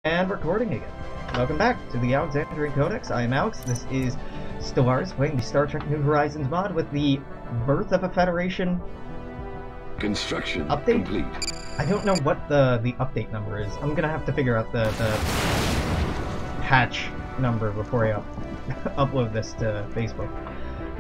And recording again. Welcome back to the Alexandrian Codex. I am Alex. This is Stellaris playing the Star Trek New Horizons mod with the Birth of a Federation construction update. Complete. I don't know what the update number is. I'm gonna have to figure out the patch number before I upload this to Facebook.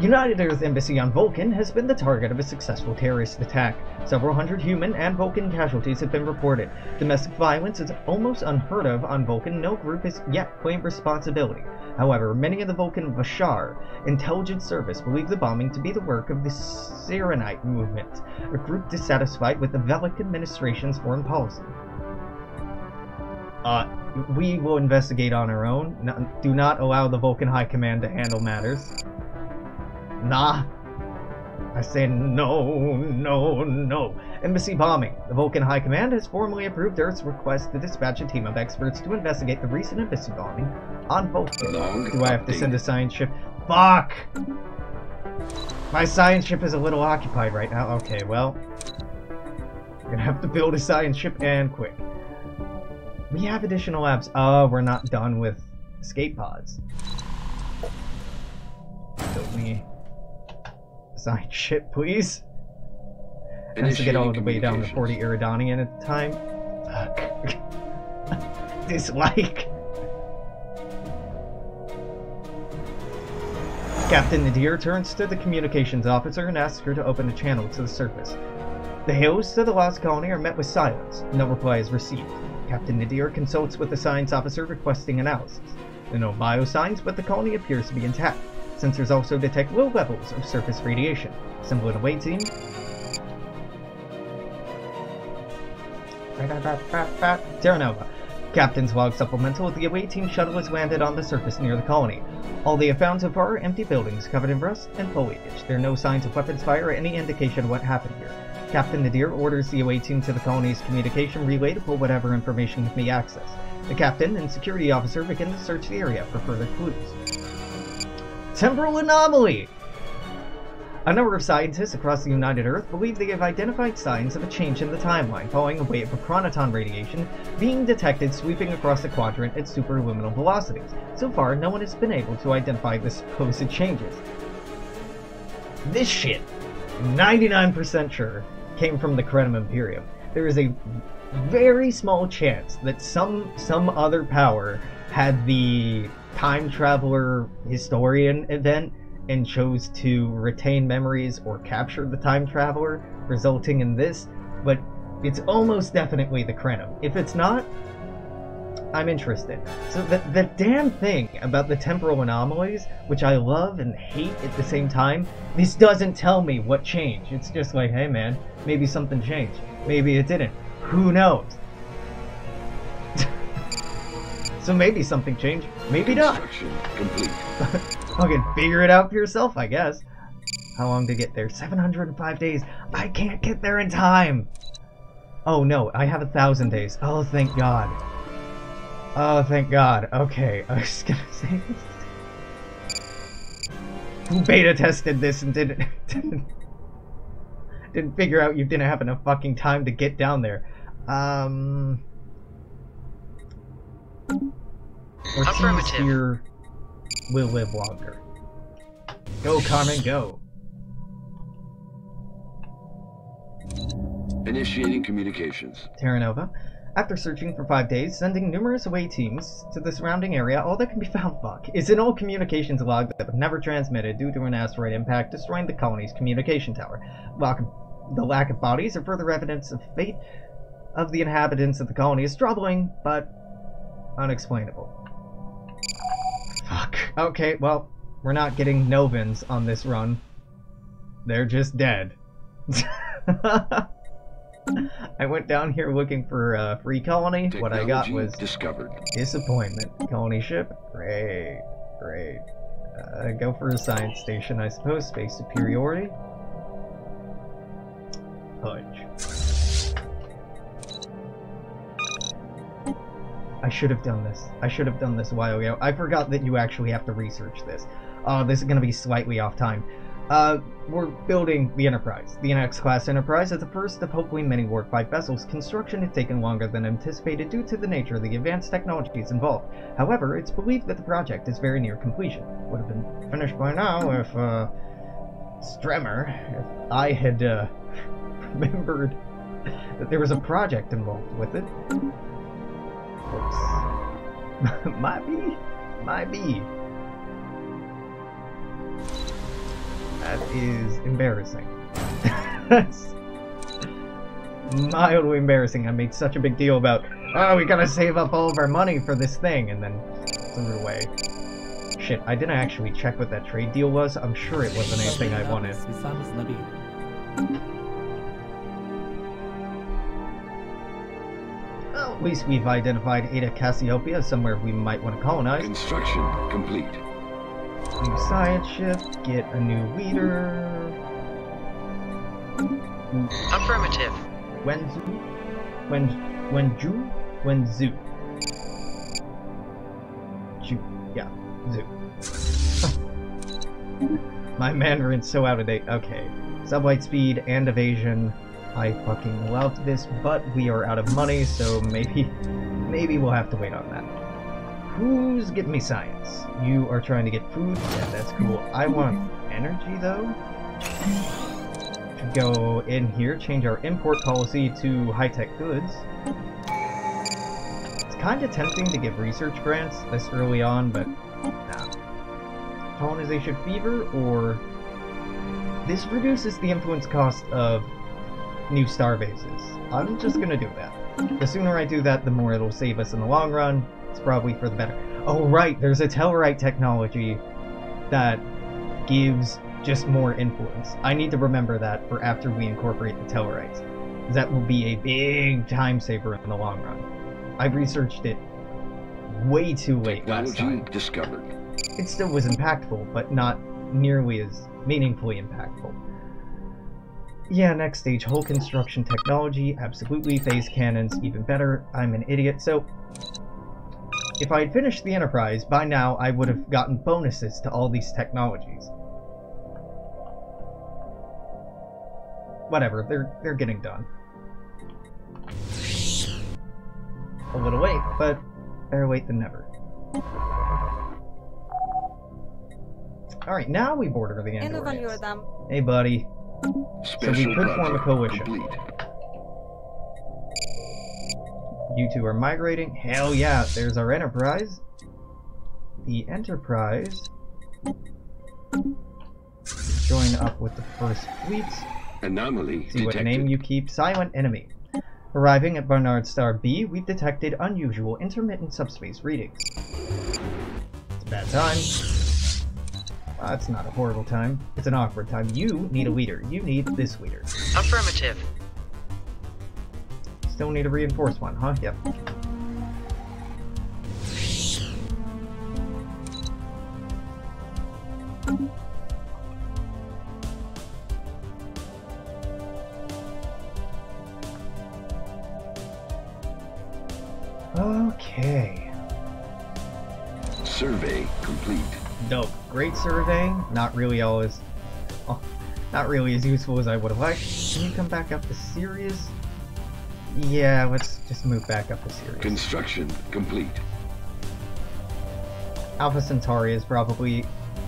United Earth Embassy on Vulcan has been the target of a successful terrorist attack. Several hundred human and Vulcan casualties have been reported. Domestic violence is almost unheard of on Vulcan. No group has yet claimed responsibility. However, many of the Vulcan Bashar intelligence service believe the bombing to be the work of the Serenite movement, a group dissatisfied with the Velic administration's foreign policy. We will investigate on our own. Do not allow the Vulcan High Command to handle matters. Nah. I say no, no, no. Embassy bombing. The Vulcan High Command has formally approved Earth's request to dispatch a team of experts to investigate the recent embassy bombing on Vulcan. Do I have to send a science ship? Fuck! My science ship is a little occupied right now. Okay, well, we're gonna have to build a science ship and quick. We have additional labs. Oh, we're not done with escape pods. Build me science ship, please. Has to get all the way down to 40 Iridanian at the time. Fuck. Dislike. Captain Nadir turns to the communications officer and asks her to open a channel to the surface. The hails to the lost colony are met with silence. No reply is received. Captain Nadir consults with the science officer requesting analysis. There are no biosigns, but the colony appears to be intact. Sensors also detect low levels of surface radiation. Assemble an away team. Terra Nova. Captain's log supplemental. The away team shuttle has landed on the surface near the colony. All they have found so far are empty buildings covered in rust and foliage. There are no signs of weapons fire or any indication of what happened here. Captain Nadir orders the away team to the colony's communication relay to pull whatever information can be accessed. The captain and security officer begin to search the area for further clues. Temporal anomaly! A number of scientists across the United Earth believe they have identified signs of a change in the timeline following a wave of chronoton radiation being detected sweeping across the quadrant at superluminal velocities. So far, no one has been able to identify the supposed changes. This shit, 99% sure, came from the Crenum Imperium. There is a very small chance that some other power had the time traveler historian event and chose to retain memories or capture the time traveler, resulting in this, but it's almost definitely the Crenum. If it's not, I'm interested. So the damn thing about the temporal anomalies, which I love and hate at the same time, this doesn't tell me what changed. It's just like, hey man, maybe something changed. Maybe it didn't. Who knows? So maybe something changed, maybe not. Complete. Fucking figure it out for yourself, I guess. How long to get there? 705 days. I can't get there in time. Oh no, I have 1,000 days. Oh, thank God. Oh, thank God. Okay, I was gonna say who beta tested this and didn't figure out you didn't have enough fucking time to get down there. Ortiz here will live longer. Go, Carmen, go. Initiating communications. Terra Nova. After searching for 5 days, sending numerous away teams to the surrounding area, all that can be found is an old communications log that was never transmitted due to an asteroid impact destroying the colony's communication tower. The lack of bodies or further evidence of fate of the inhabitants of the colony is troubling, but unexplainable. Fuck. Okay, well, we're not getting Novans on this run. They're just dead. I went down here looking for a free colony. What I got was discovered. Disappointment. Colony ship? Great. Great. Go for a science station, I suppose. Space superiority. Punch. I should have done this. I should have done this a while ago. I forgot that you actually have to research this. Oh, this is going to be slightly off time. We're building the Enterprise. The NX-class Enterprise is the first of hopefully many warp-5 vessels. Construction has taken longer than anticipated due to the nature of the advanced technologies involved. However, it's believed that the project is very near completion. Would have been finished by now if, Stremmer, if I had, remembered that there was a project involved with it. Oops. Might be. That is embarrassing. That's mildly embarrassing. I made such a big deal about, oh, we gotta save up all of our money for this thing, and then threw it away. Shit, I didn't actually check what that trade deal was. I'm sure it wasn't anything I wanted. Well, at least we've identified Ada Cassiopeia as somewhere we might want to colonize. Construction complete. New science ship, get a new leader. Affirmative. Wenju? Yeah, Zoo. My Mandarin's so out of date. Okay. Sublight speed and evasion. I fucking love this, but we are out of money, so maybe we'll have to wait on that. Who's getting me science? You are trying to get food? Yeah, that's cool. I want energy, though. Should go in here, change our import policy to high-tech goods. It's kind of tempting to give research grants this early on, but nah. Colonization fever, or... This reduces the influence cost of new star bases. I'm just gonna do that. The sooner I do that, the more it'll save us in the long run. It's probably for the better. Oh right, there's a Tellarite technology that gives just more influence. I need to remember that for after we incorporate the Tellarites. That will be a big time saver in the long run. I researched it way too late last time. Discovered. It still was impactful, but not nearly as meaningfully impactful. Yeah, next stage, hull construction technology, absolutely. Phase cannons, even better. I'm an idiot. So, if I had finished the Enterprise, by now I would have gotten bonuses to all these technologies. Whatever, they're getting done. A little late, but better late than never. Alright, now we border the Andorians. Hey, buddy. So we could form a coalition. Complete. You two are migrating. Hell yeah, there's our Enterprise. The Enterprise join up with the first fleets. Anomaly See what detected. name you keep. Silent Enemy. Arriving at Barnard Star B, we've detected unusual intermittent subspace readings. It's a bad time. It's not a horrible time. It's an awkward time. You need a leader. You need this leader. Affirmative. Still need to reinforce one, huh? Yep. Okay. Survey complete. Dope. Great surveying. Not really as useful as I would have liked. Can you come back up to Sirius? Yeah, let's just move back up to Sirius. Construction complete. Alpha Centauri is probably...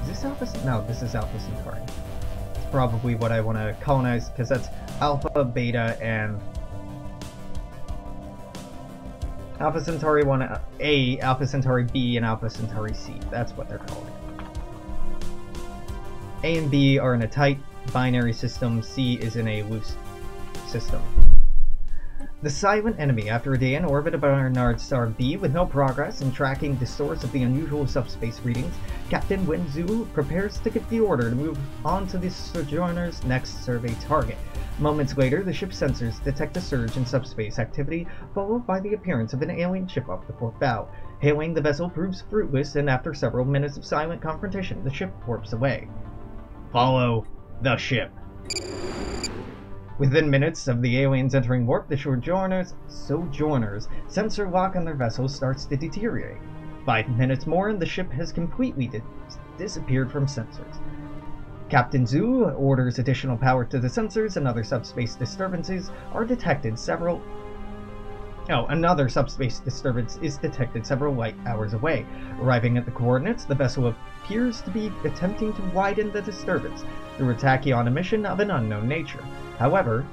Is this Alpha... No, this is Alpha Centauri. It's probably what I want to colonize, because that's Alpha, Beta, and... Alpha Centauri 1A, Alpha Centauri B, and Alpha Centauri C. That's what they're called. A and B are in a tight binary system. C is in a loose system. The Silent Enemy, after a day in orbit about Barnard Star B with no progress in tracking the source of the unusual subspace readings, Captain Wenzu prepares to give the order to move on to the Sojourner's next survey target. Moments later, the ship's sensors detect a surge in subspace activity, followed by the appearance of an alien ship off the port bow. Hailing the vessel proves fruitless, and after several minutes of silent confrontation, the ship warps away. Follow the ship. Within minutes of the aliens entering warp, the Sojourners' sensor lock on their vessel starts to deteriorate. 5 minutes more and the ship has completely disappeared from sensors. Captain Zhu orders additional power to the sensors, and other subspace disturbances are detected several... Oh, another subspace disturbance is detected several light hours away. Arriving at the coordinates, the vessel appears to be attempting to widen the disturbance through a tachyon emission of an unknown nature. However,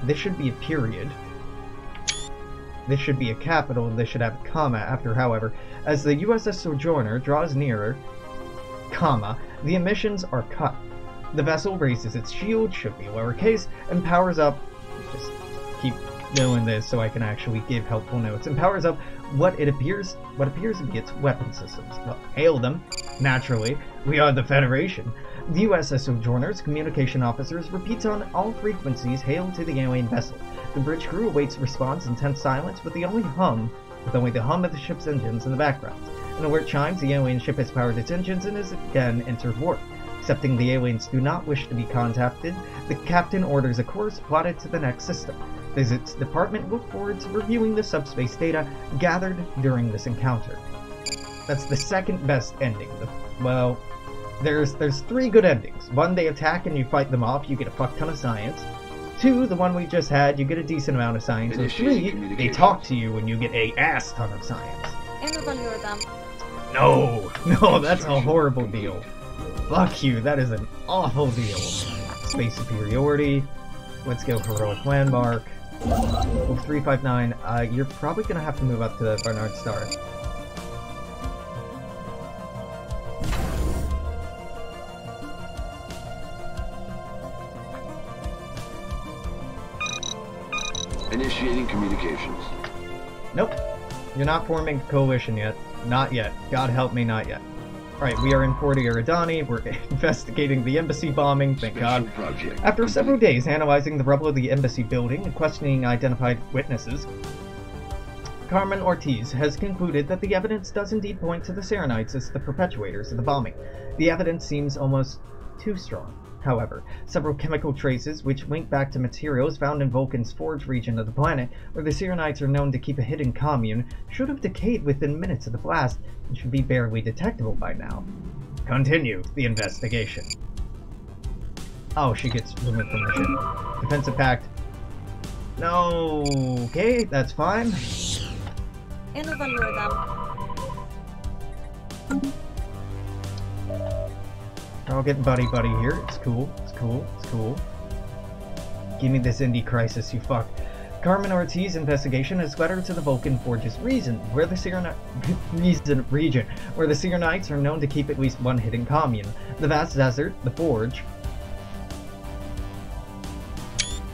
this should be a period. This should be a capital, this should have a comma after however. As the USS Sojourner draws nearer, comma, the emissions are cut. The vessel raises its shield, should be lowercase, and powers up... Just keep doing this so I can actually give helpful notes. And powers up what appears to be its weapon systems. Well, hail them. Naturally, we are the Federation. The USS Sojourner's communication officers repeats on all frequencies hail to the alien vessel. The bridge crew awaits response in tense silence with only the hum of the ship's engines in the background. An alert chimes, the alien ship has powered its engines and has again entered warp. Accepting the aliens do not wish to be contacted, the captain orders a course plotted to the next system. Physics department look forward to reviewing the subspace data gathered during this encounter. That's the second best ending. Well, there's three good endings. One, they attack and you fight them off, you get a fuck ton of science. Two, the one we just had, you get a decent amount of science. Or three, they talk to you and you get a ass ton of science. No, that's a horrible deal. Fuck you, that is an awful deal. Space superiority. Let's go heroic landmark. 359. You're probably gonna have to move up to the Barnard Star. Initiating communications. Nope. You're not forming a coalition yet. Not yet. God help me, not yet. Alright, we are in Port Eridani. We're investigating the embassy bombing, thank God. Project After complete. several days analyzing the rubble of the embassy building and questioning identified witnesses, Carmen Ortiz has concluded that the evidence does indeed point to the Serenites as the perpetuators of the bombing. The evidence seems almost too strong. However, several chemical traces which link back to materials found in Vulcan's forge region of the planet, where the Serenites are known to keep a hidden commune, should have decayed within minutes of the blast and should be barely detectable by now. Continue the investigation. Oh, she gets removed from the ship. Defensive pact. No, okay, that's fine. We're all getting buddy-buddy here. It's cool. It's cool. It's cool. Give me this indie crisis, you fuck. Carmen Ortiz investigation has led her to the Vulcan Forge's region, where the Serenites are known to keep at least one hidden commune. The vast desert, the Forge,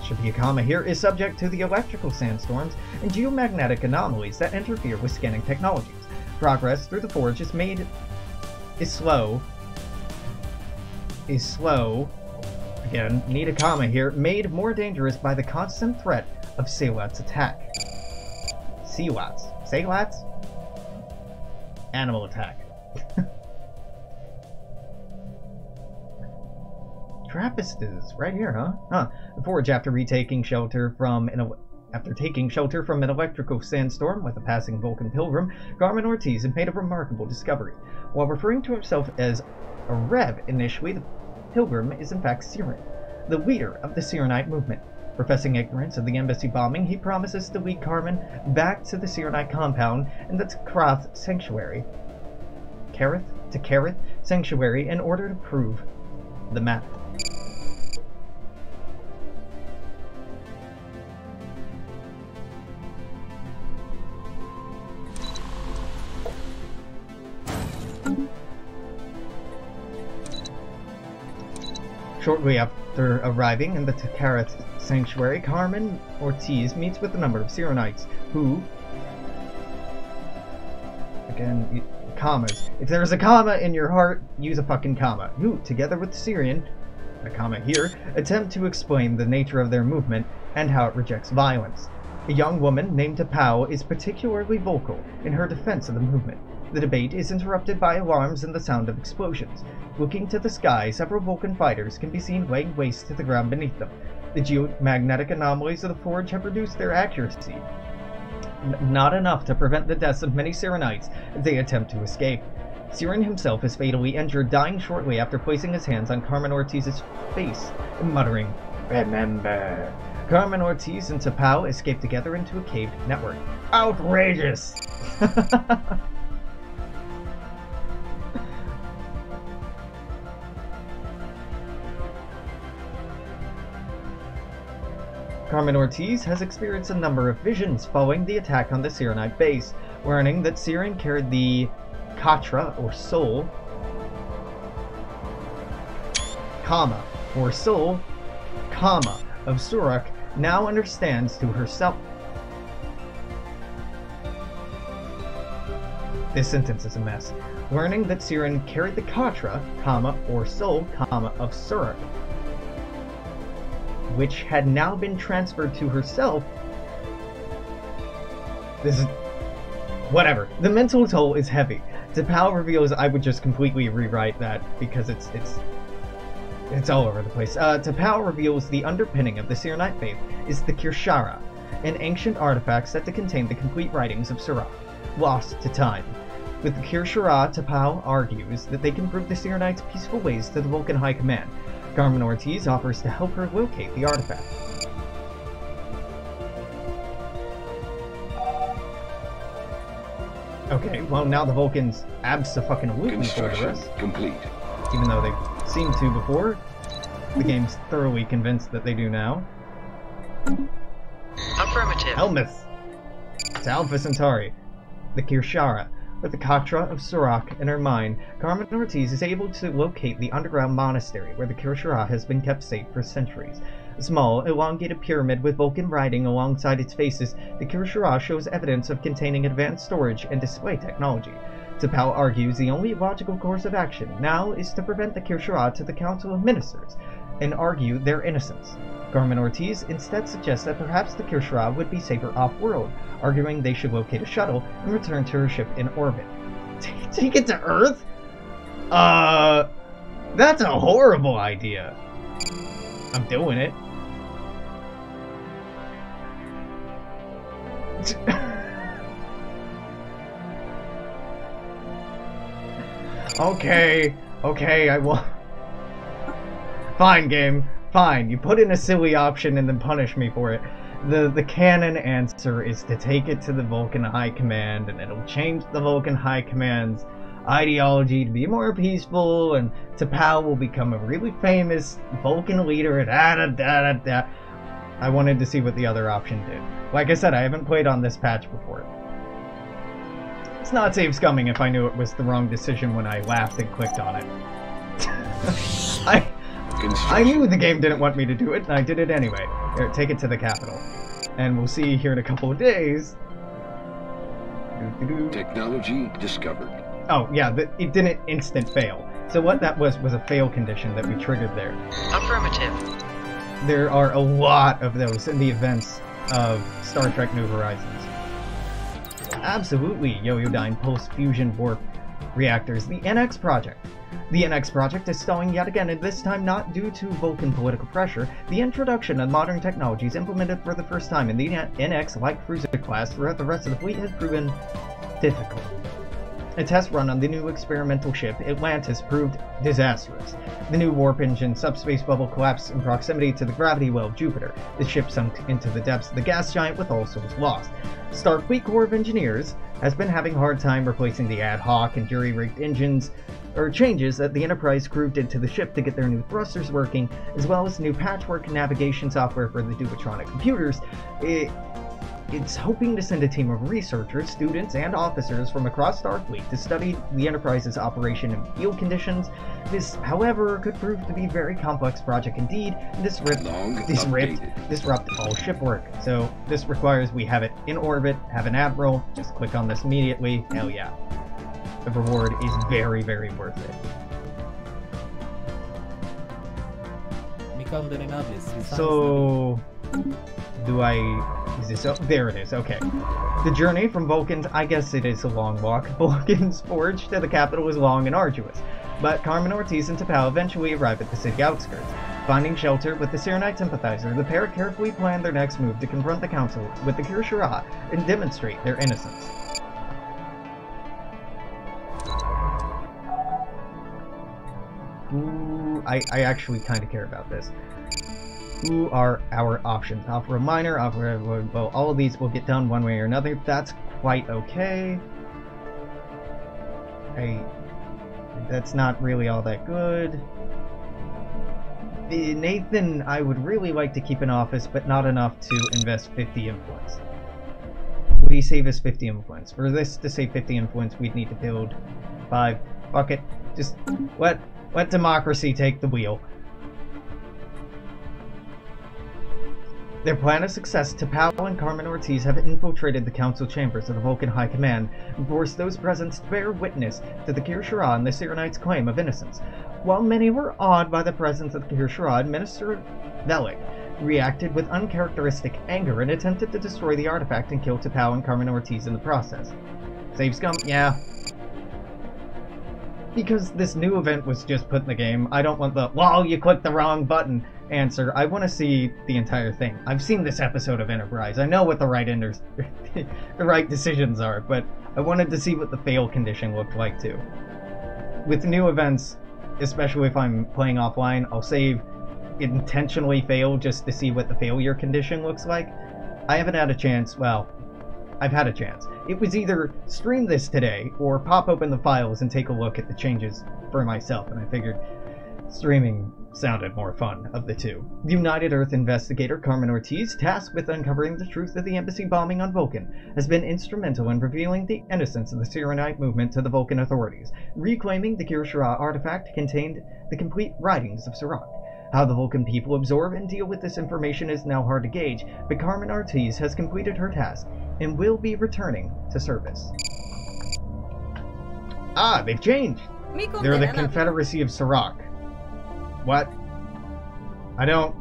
should be a comma here, is subject to the electrical sandstorms and geomagnetic anomalies that interfere with scanning technologies. Progress through the Forge is slow. Again, need a comma here, made more dangerous by the constant threat of Salat's attack. Salats? Animal attack. Trappistes, right here, huh? The Forge, after taking shelter from an electrical sandstorm with a passing Vulcan pilgrim, Carmen Ortiz had made a remarkable discovery. While referring to himself as a Rev initially, the pilgrim is in fact Siren, the leader of the Sirenite movement. Professing ignorance of the embassy bombing, he promises to lead Carmen back to the Sirenite compound and the Kareth sanctuary. Kareth sanctuary in order to prove the matter. Shortly after arriving in the Kareth sanctuary, Carmen Ortiz meets with a number of Sirenites who, again, commas. If there's a comma in your heart, use a fucking comma. Who, together with Syrian, a comma here, attempt to explain the nature of their movement and how it rejects violence. A young woman named Tapao is particularly vocal in her defense of the movement. The debate is interrupted by alarms and the sound of explosions. Looking to the sky, several Vulcan fighters can be seen laying waste to the ground beneath them. The geomagnetic anomalies of the Forge have reduced their accuracy, not enough to prevent the deaths of many Sirenites as they attempt to escape. Siren himself is fatally injured, dying shortly after placing his hands on Carmen Ortiz's face and muttering, "Remember." Carmen Ortiz and T'Pau escape together into a caved network. Outrageous! Carmen Ortiz has experienced a number of visions following the attack on the Sirenite base, learning that Siren carried the Katra, or soul, comma, or soul, comma, of Surak, now understands to herself. This sentence is a mess. Learning that Siren carried the Katra, comma, or soul, comma, of Surak, which had now been transferred to herself. This is... whatever. The mental toll is heavy. T'Pau reveals I would just completely rewrite that because it's all over the place. T'Pau reveals the underpinning of the Sirenite faith is the Kirshara, an ancient artifact said to contain the complete writings of Surak, lost to time. With the Kirshara, T'Pau argues that they can prove the Sirenites' peaceful ways to the Vulcan High Command. Carmen Ortiz offers to help her locate the artifact. Okay, well now the Vulcans abso-fucking-lutely order us. Complete. Even though they seemed to before. The game's thoroughly convinced that they do now. Affirmative. Helmuth! To Alpha Centauri. The Kirshara. With the Katra of Surak in her mind, Carmen Ortiz is able to locate the underground monastery where the Kirshara has been kept safe for centuries. A small, elongated pyramid with Vulcan writing alongside its faces, the Kirshara shows evidence of containing advanced storage and display technology. T'Pau argues the only logical course of action now is to prevent the Kirshara to the Council of Ministers and argue their innocence. Carmen Ortiz instead suggests that perhaps the Kirshara would be safer off-world, arguing they should locate a shuttle and return to her ship in orbit. Take it to Earth? That's a horrible idea. I'm doing it. Okay, I will. Fine, game. Fine, you put in a silly option and then punish me for it. The canon answer is to take it to the Vulcan High Command, and it'll change the Vulcan High Command's ideology to be more peaceful, and T'Pau will become a really famous Vulcan leader, and I wanted to see what the other option did. Like I said, I haven't played on this patch before. It's not save scumming if I knew it was the wrong decision when I laughed and clicked on it. I knew the game didn't want me to do it, and I did it anyway. Here, take it to the capital. And we'll see here in a couple of days. Technology discovered. Oh, yeah, it didn't instant fail. So what that was a fail condition that we triggered there. Affirmative. There are a lot of those in the events of Star Trek New Horizons. Absolutely, Yoyodyne Pulse Fusion Warp Reactors, the NX project. The NX project is stalling yet again, and this time not due to Vulcan political pressure. The introduction of modern technologies implemented for the first time in the NX light cruiser class throughout the rest of the fleet has proven difficult. A test run on the new experimental ship, Atlantis, proved disastrous. The new warp engine subspace bubble collapsed in proximity to the gravity well of Jupiter. The ship sunk into the depths of the gas giant with all souls lost. Starfleet Corps of Engineers has been having a hard time replacing the ad hoc and jury-rigged engines or changes that the Enterprise crew did to the ship to get their new thrusters working, as well as new patchwork navigation software for the Dubatronic computers. It's hoping to send a team of researchers, students, and officers from across Starfleet to study the Enterprise's operation in field conditions. This, however, could prove to be a very complex project indeed, and disrupt all ship work. So this requires we have it in orbit, have an admiral, just click on this immediately. Hell yeah. The reward is very, very worth it. So, is this, there it is, okay. The journey from Vulcan's, I guess it is a long walk, Vulcan's forge to the capital is long and arduous, but Carmen Ortiz and T'Pau eventually arrive at the city outskirts. Finding shelter with the Sirenite sympathizer, the pair carefully plan their next move to confront the Council with the Kirshara and demonstrate their innocence. Ooh, I actually kind of care about this. Who are our options? Offer a minor, well, all of these will get done one way or another. That's quite okay. That's not really all that good. Nathan, I would really like to keep in office, but not enough to invest 50 influence. Would he save us 50 influence? For this to save 50 influence, we'd need to build 5. Fuck it. Just let democracy take the wheel. Their plan of success, T'Pau and Carmen Ortiz have infiltrated the council chambers of the Vulcan High Command and forced those present to bear witness to the Kir-Shara and the Cyranites' claim of innocence. While many were awed by the presence of the Kir-Shara, Minister Velik reacted with uncharacteristic anger and attempted to destroy the artifact and kill T'Pau and Carmen Ortiz in the process. Save scum? Yeah. Because this new event was just put in the game, I don't want the, "Well, you clicked the wrong button" answer. I want to see the entire thing. I've seen this episode of Enterprise. I know what the right the right decisions are, but I wanted to see what the fail condition looked like too. With new events, especially if I'm playing offline, I'll save intentionally fail just to see what the failure condition looks like. I haven't had a chance, well, I've had a chance. It was either stream this today or pop open the files and take a look at the changes for myself, and I figured streaming sounded more fun of the two. United Earth investigator Carmen Ortiz, tasked with uncovering the truth of the embassy bombing on Vulcan, has been instrumental in revealing the innocence of the Cyranite movement to the Vulcan authorities. Reclaiming the Kir-Shara artifact contained the complete writings of Serac. How the Vulcan people absorb and deal with this information is now hard to gauge, but Carmen Ortiz has completed her task and will be returning to service. Ah, they've changed! They're the Confederacy of Serac. What? I don't...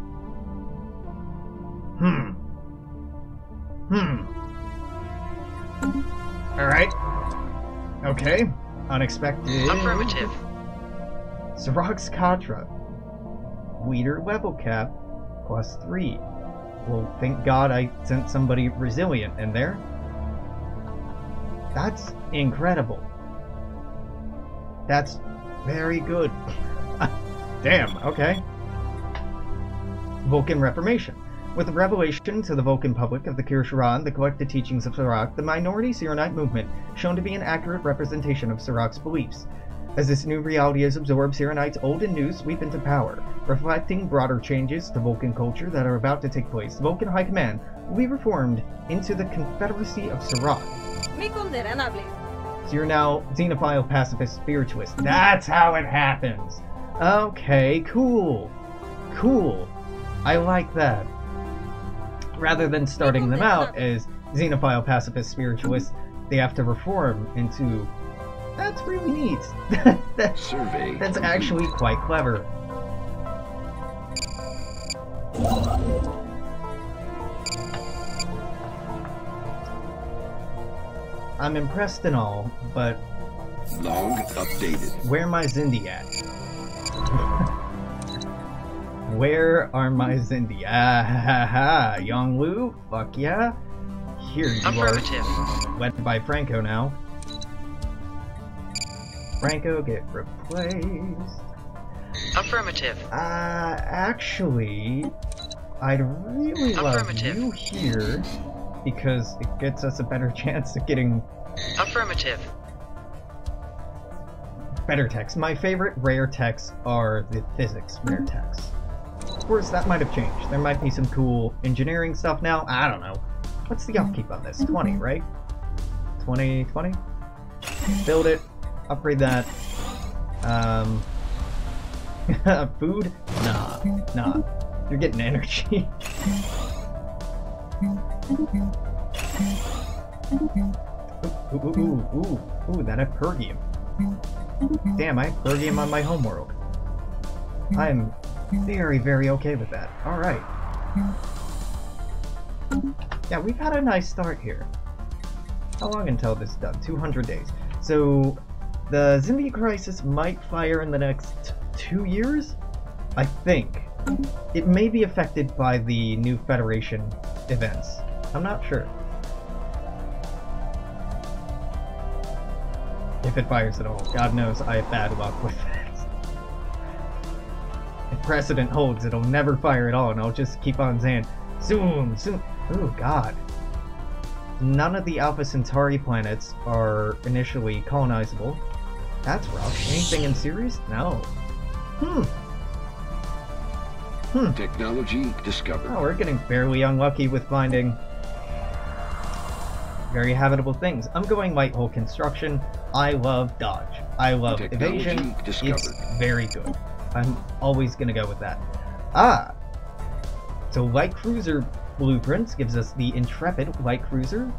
Alright. Okay. Unexpected. Affirmative. Serac's Katra. Leader level cap +3. Well, thank God I sent somebody resilient in there. That's incredible. That's very good. Damn, okay. Vulcan Reformation. With the revelation to the Vulcan public of the Kir-Shara and the collected teachings of Serac, the minority Cyranite movement shown to be an accurate representation of Serac's beliefs. As this new reality is absorbed, Cyranites old and new sweep into power, reflecting broader changes to Vulcan culture that are about to take place. The Vulcan High Command will be reformed into the Confederacy of Serac. So you're now Xenophile Pacifist Spiritualist. That's how it happens! Okay, cool. Cool. I like that. Rather than starting them out as Xenophile Pacifist Spiritualists, they have to reform into... That's really neat. That's actually quite clever. I'm impressed and all, but... Log updated. Where my Zindi at? Where are my Zindi? Ah ha ha! Yonglu? Fuck yeah! Here you Affirmative. are. Led by Franco now. Franco, get replaced. Affirmative. Actually, I'd really love you here because it gets us a better chance of getting Affirmative. better techs. My favorite rare techs are the physics rare techs. Of course, that might have changed. There might be some cool engineering stuff now. I don't know. What's the upkeep on this? 20, right? 20? Build it. Upgrade that. Food? Nah. You're getting energy. Ooh, that Hypergium. Damn, I have Hypergium on my homeworld. I'm very, very okay with that. Alright. Yeah, we've had a nice start here. How long until this is done? 200 days. So, the Zindi Crisis might fire in the next 2 years? I think. It may be affected by the new Federation events. I'm not sure. If it fires at all. God knows I have bad luck with that. precedent holds, it'll never fire at all, and I'll just keep on saying, soon. Oh god. None of the Alpha Centauri planets are initially colonizable. That's rough. Anything in series? No. Technology discovered. Oh, we're getting fairly unlucky with finding very habitable things. I'm going light hull construction. I love dodge. I love evasion. It's very good. I'm always gonna go with that. So light cruiser blueprints gives us the Intrepid light cruiser.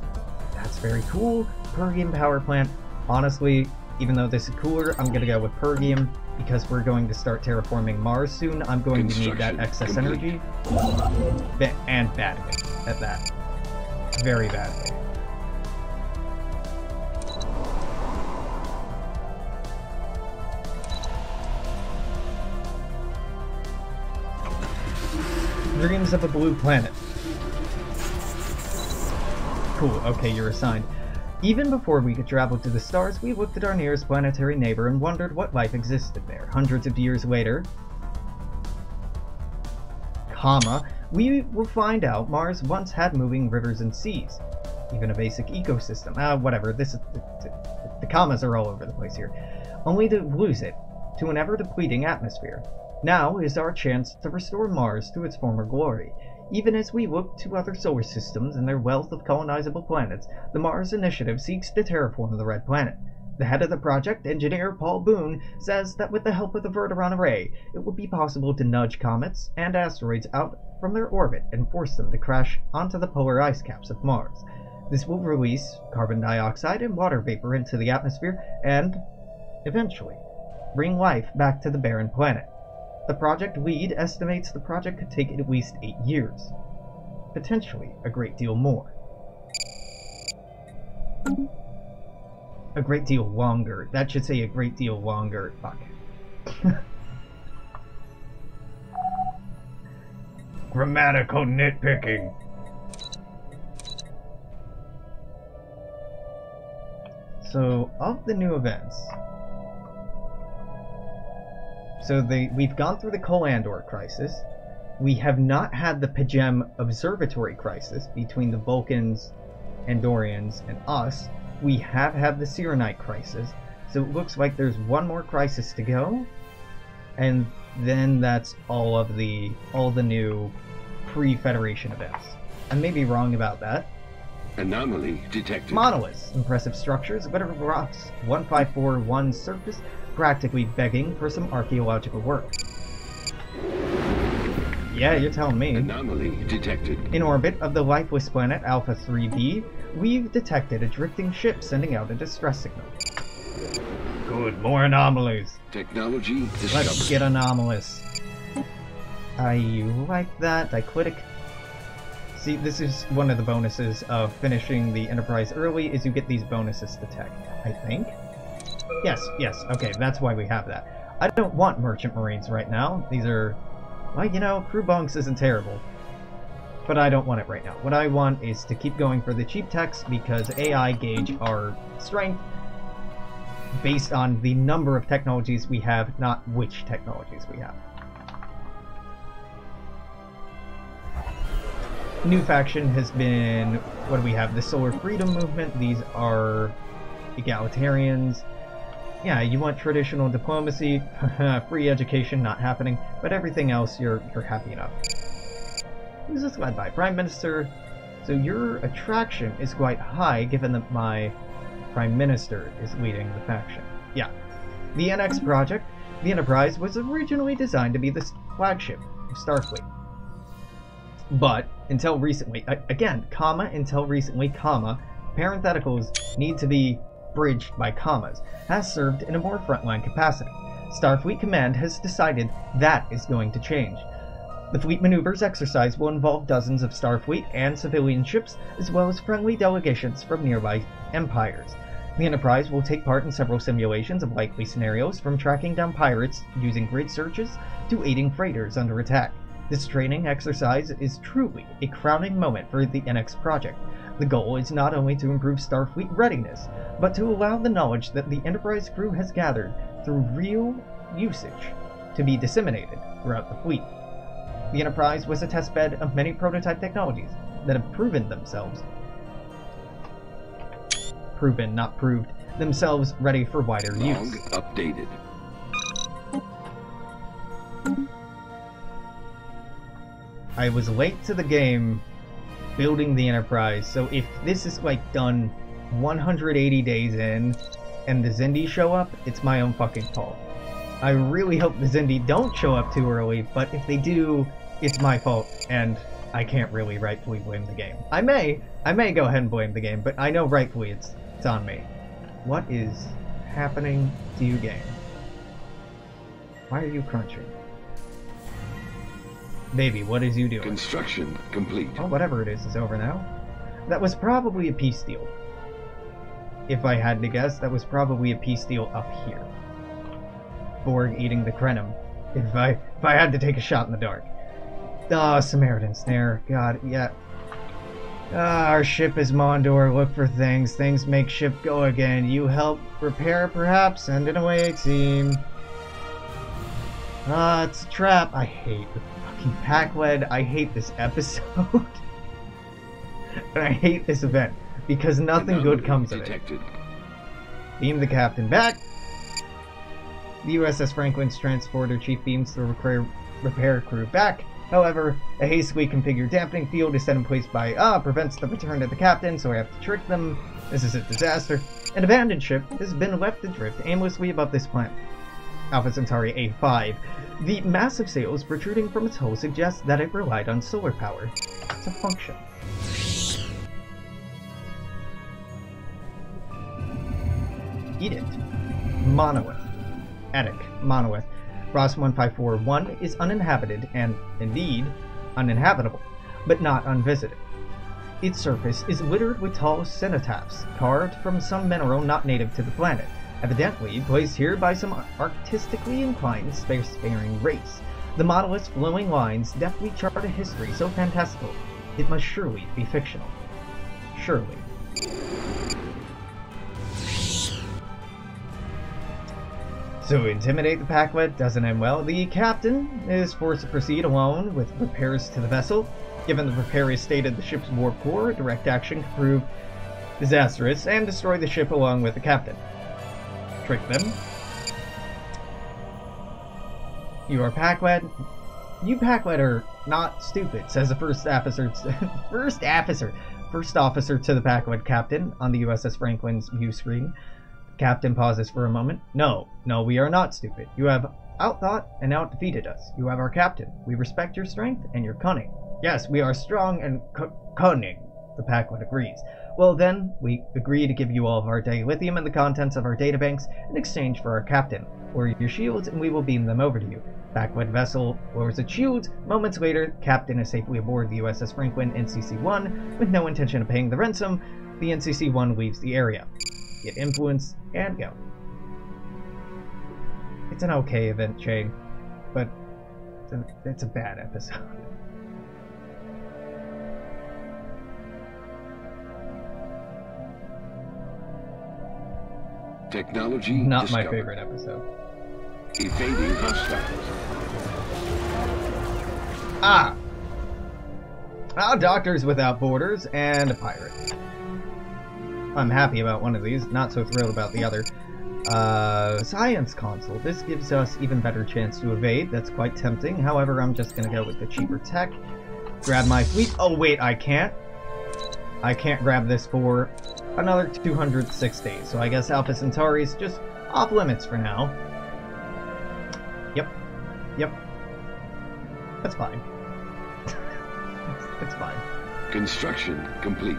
That's very cool. Pergium power plant. Honestly, even though this is cooler, I'm gonna go with Pergium because we're going to start terraforming Mars soon. I'm going to need that excess energy. And badly at that. Very badly. Dreams of a blue planet. Cool, okay, you're assigned. Even before we could travel to the stars, we looked at our nearest planetary neighbor and wondered what life existed there. Hundreds of years later, we will find out Mars once had moving rivers and seas. Even a basic ecosystem. Whatever, the commas are all over the place here. Only to lose it to an ever-depleting atmosphere. Now is our chance to restore Mars to its former glory. Even as we look to other solar systems and their wealth of colonizable planets, the Mars Initiative seeks to terraform the Red Planet. The head of the project, engineer Paul Boone, says that with the help of the Verteron Array, it will be possible to nudge comets and asteroids out from their orbit and force them to crash onto the polar ice caps of Mars. This will release carbon dioxide and water vapor into the atmosphere and, eventually, bring life back to the barren planet. The project lead estimates the project could take at least 8 years. Potentially a great deal more. A great deal longer. That should say a great deal longer. Fuck. Grammatical nitpicking. So, of the new events... So we've gone through the Colandor crisis. We have not had the Pagem Observatory crisis between the Vulcans, Andorians, and us. We have had the Sirenite crisis. So it looks like there's one more crisis to go. And then that's all the new pre-Federation events. I may be wrong about that. Anomaly detected. Monoliths. Impressive structures. Whatever rocks. 1541 surface. Practically begging for some archaeological work. Yeah, you're telling me. Anomaly detected. In orbit of the lifeless planet Alpha 3b, we've detected a drifting ship sending out a distress signal. Good, more anomalies. Technology discovered. Let's get anomalous. I like that. Diclitic. See, this is one of the bonuses of finishing the Enterprise early, is you get these bonuses to tech, I think. Yes, okay, that's why we have that. I don't want Merchant Marines right now. These are, well, you know, crew bunks isn't terrible. But I don't want it right now. What I want is to keep going for the cheap techs, because AI gauge our strength based on the number of technologies we have, not which technologies we have. New faction has been, what do we have? The Solar Freedom Movement. These are egalitarians. Yeah, you want traditional diplomacy, free education not happening, but everything else you're happy enough. Who's this led by? Prime Minister. So your attraction is quite high given that my Prime Minister is leading the faction. Yeah. The NX project, the Enterprise, was originally designed to be the flagship of Starfleet. But, until recently, again, comma, until recently, comma, parentheticals need to be bridged by commas, has served in a more frontline capacity. Starfleet Command has decided that is going to change. The Fleet Maneuvers exercise will involve dozens of Starfleet and civilian ships, as well as friendly delegations from nearby empires. The Enterprise will take part in several simulations of likely scenarios, from tracking down pirates using grid searches to aiding freighters under attack. This training exercise is truly a crowning moment for the NX project. The goal is not only to improve Starfleet readiness, but to allow the knowledge that the Enterprise crew has gathered through real usage to be disseminated throughout the fleet. The Enterprise was a testbed of many prototype technologies that have proven themselves. Proven, not proved, themselves ready for wider use. Log updated. I was late to the game building the Enterprise, so if this is like done 180 days in and the Xindi show up, it's my own fucking fault. I really hope the Xindi don't show up too early, but if they do, it's my fault, and I can't really rightfully blame the game. I may go ahead and blame the game, but I know rightfully it's on me. What is happening to you, game? Why are you crunching? Baby, what is you doing? Construction complete. Oh, whatever it is over now. That was probably a peace deal. If I had to guess, that was probably a peace deal up here. Borg eating the Krenim. If I had to take a shot in the dark. Ah, Samaritan Snare. God, yeah. Ah, our ship is Mondor. Look for things. Things make ship go again. You help repair, perhaps? Send an away team. Ah, it's a trap. I hate the fucking Pac-Led. I hate this episode. And I hate this event. Because nothing good comes of it. Beam the captain back. The USS Franklin's transporter chief beams the repair crew back. However, a hastily configured dampening field is set in place by, prevents the return of the captain, so I have to trick them. This is a disaster. An abandoned ship has been left adrift aimlessly above this planet. Alpha Centauri A5. The massive sails protruding from its hull suggest that it relied on solar power to function. Edict. Monolith. Attic. Monolith. Ross 1541 is uninhabited and, indeed, uninhabitable, but not unvisited. Its surface is littered with tall cenotaphs, carved from some mineral not native to the planet, evidently placed here by some artistically inclined spacefaring race. The monolith's flowing lines deftly chart a history so fantastical, it must surely be fictional. Surely. So intimidate the Pac-Led doesn't end well. The captain is forced to proceed alone with repairs to the vessel. Given the precarious state of the ship's warp core, direct action could prove disastrous and destroy the ship along with the captain. Trick them. You are Pac-Led. You Pac-Led are not stupid, says the first officer to the Pac-Led captain on the USS Franklin's view screen. Captain pauses for a moment. No, we are not stupid. You have outthought and outdefeated us. You have our captain. We respect your strength and your cunning. Yes, we are strong and cunning, the Pac-Led agrees. Well then, we agree to give you all of our dilithium and the contents of our databanks in exchange for our captain. Order your shields and we will beam them over to you. Pac-Led vessel lowers its shields. Moments later, captain is safely aboard the USS Franklin NCC-1 with no intention of paying the ransom. The NCC-1 leaves the area. Get influence, and go. It's an okay event chain, but it's a bad episode. Technology Not discovered. my favorite episode. Evading hostiles. Doctors Without Borders and a pirate. I'm happy about one of these, not so thrilled about the other. Science console. This gives us even better chance to evade. That's quite tempting. However, I'm just gonna go with the cheaper tech. Grab my fleet. Oh wait, I can't. I can't grab this for another 206 days. So I guess Alpha Centauri's just off limits for now. Yep. That's fine. It's fine. Construction complete.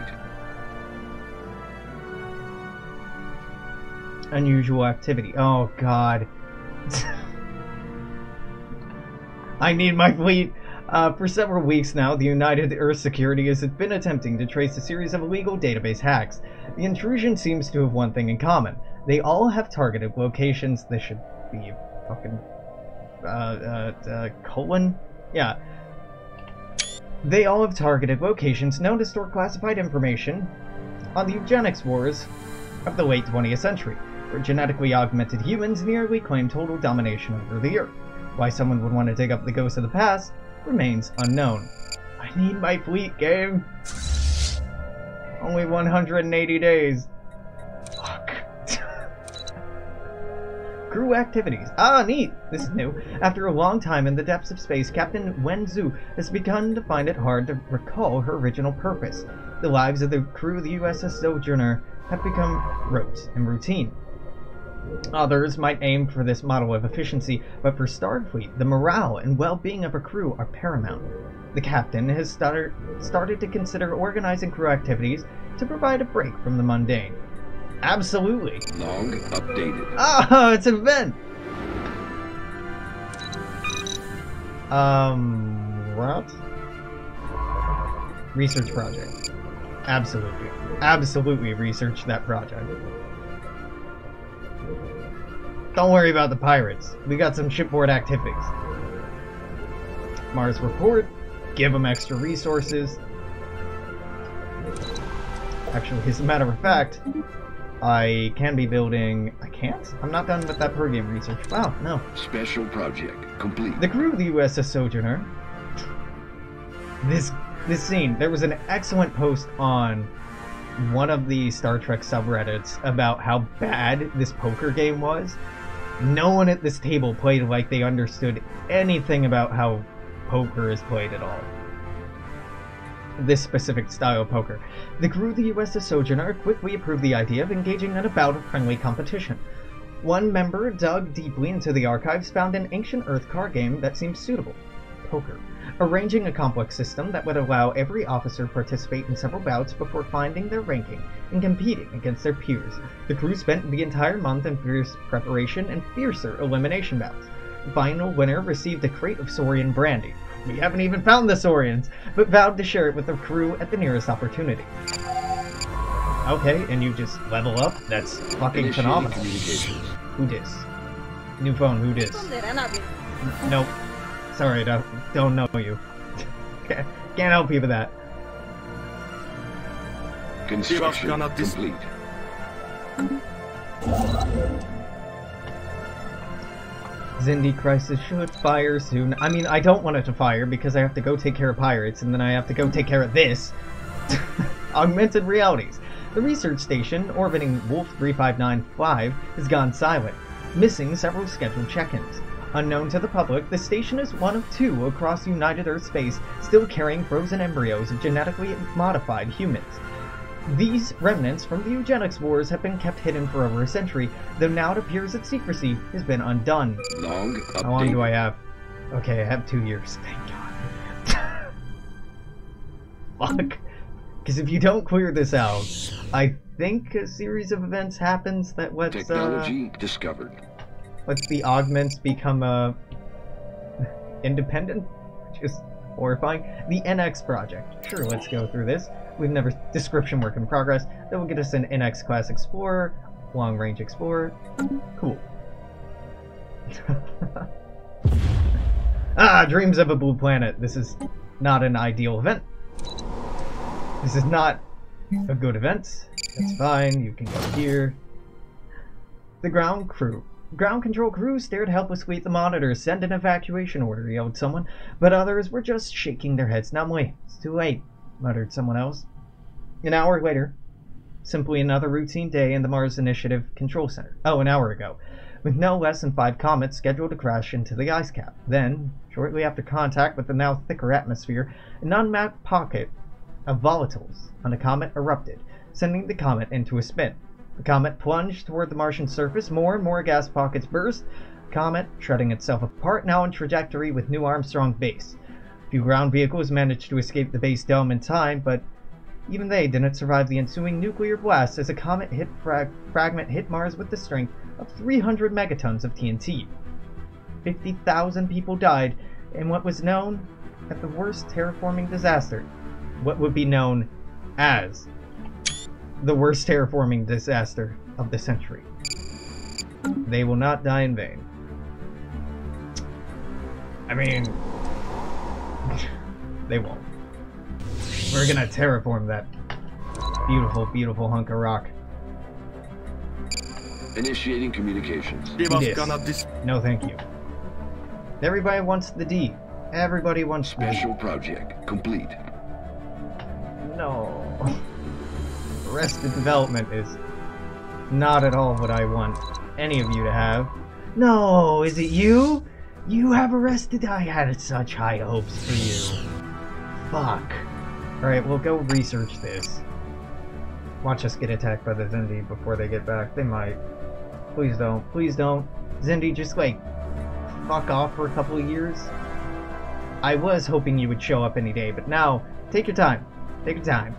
Unusual activity. Oh god. I need my fleet. For several weeks now, the United Earth Security has been attempting to trace a series of illegal database hacks. The intrusion seems to have one thing in common. They all have targeted locations. This should be fucking... colon? Yeah. They all have targeted locations known to store classified information on the eugenics wars of the late 20th century, where genetically augmented humans nearly claimed total domination over the Earth. Why someone would want to dig up the ghosts of the past remains unknown. I need my fleet, game! Only 180 days. Fuck. Crew activities. Ah, neat! This is new. After a long time in the depths of space, Captain Wen Zhu has begun to find it hard to recall her original purpose. The lives of the crew of the USS Sojourner have become rote and routine. Others might aim for this model of efficiency, but for Starfleet, the morale and well-being of her crew are paramount. The captain has started to consider organizing crew activities to provide a break from the mundane. Absolutely. Log updated. Ah, it's an event! What? Research project. Absolutely. Absolutely research that project. Don't worry about the pirates. We got some shipboard activities. Mars report. Give them extra resources. Actually, as a matter of fact, I can be building... I can't? I'm not done with that per-game research. Wow, no. Special project complete. The crew of the USS Sojourner. This scene, there was an excellent post on one of the Star Trek subreddits about how bad this poker game was. No one at this table played like they understood anything about how poker is played at all. This specific style of poker. The crew of the USS Sojourner quickly approved the idea of engaging in a bout of friendly competition. One member dug deeply into the archives, found an ancient Earth card game that seemed suitable. Poker. Arranging a complex system that would allow every officer to participate in several bouts before finding their ranking and competing against their peers. The crew spent the entire month in fierce preparation and fiercer elimination bouts. The final winner received a crate of Saurian brandy. We haven't even found the Saurians, but vowed to share it with the crew at the nearest opportunity. Okay, and you just level up? That's fucking phenomenal. Who dis? New phone, who dis? Nope. Sorry, don't know you. Can't help you with that. Construction complete. Zindi crisis should fire soon. I mean, I don't want it to fire because I have to go take care of pirates, and then I have to go take care of this. Augmented realities. The research station orbiting Wolf 3595 has gone silent, missing several scheduled check-ins. Unknown to the public, the station is one of two across United Earth space still carrying frozen embryos of genetically modified humans. These remnants from the eugenics wars have been kept hidden for over a century, though now it appears that secrecy has been undone. Log updated. How long do I have? Okay, I have 2 years. Thank God. Fuck. Because if you don't clear this out, I think a series of events happens that lets Technology discovered. Lets the augments become independent, which is horrifying. The NX project. Sure, let's go through this. We've never description work in progress. That will get us an NX class explorer, long range explorer. Cool. Dreams of a blue planet. This is not an ideal event. This is not a good event. That's fine. You can go here. The ground crew. Ground control crew stared helplessly at the monitors. Send an evacuation order, yelled someone, but others were just shaking their heads numbly. It's too late, muttered someone else. An hour later, simply another routine day in the Mars Initiative Control Center. Oh, an hour ago, with no less than 5 comets scheduled to crash into the ice cap. Then, shortly after contact with the now thicker atmosphere, an unmapped pocket of volatiles on a comet erupted, sending the comet into a spin. The comet plunged toward the Martian surface. More and more gas pockets burst. The comet, shredding itself apart, now on trajectory with New Armstrong Base. A few ground vehicles managed to escape the base dome in time, but even they didn't survive the ensuing nuclear blast as a comet fragment hit Mars with the strength of 300 megatons of TNT. 50,000 people died in what was known as the worst terraforming disaster. What would be known as the worst terraforming disaster of the century. They will not die in vain. I mean, they won't. We're gonna terraform that beautiful, beautiful hunk of rock. Initiating communications. No, thank you. Everybody wants the D. Everybody wants the D. Special project complete. No. Arrested development is not at all what I want any of you to have. No, is it you? You have arrested? I had such high hopes for you. Fuck. Alright, we'll go research this. Watch us get attacked by the Zindi before they get back. They might. Please don't. Please don't. Zindi, just like, fuck off for a couple of years. I was hoping you would show up any day, but now, take your time. Take your time.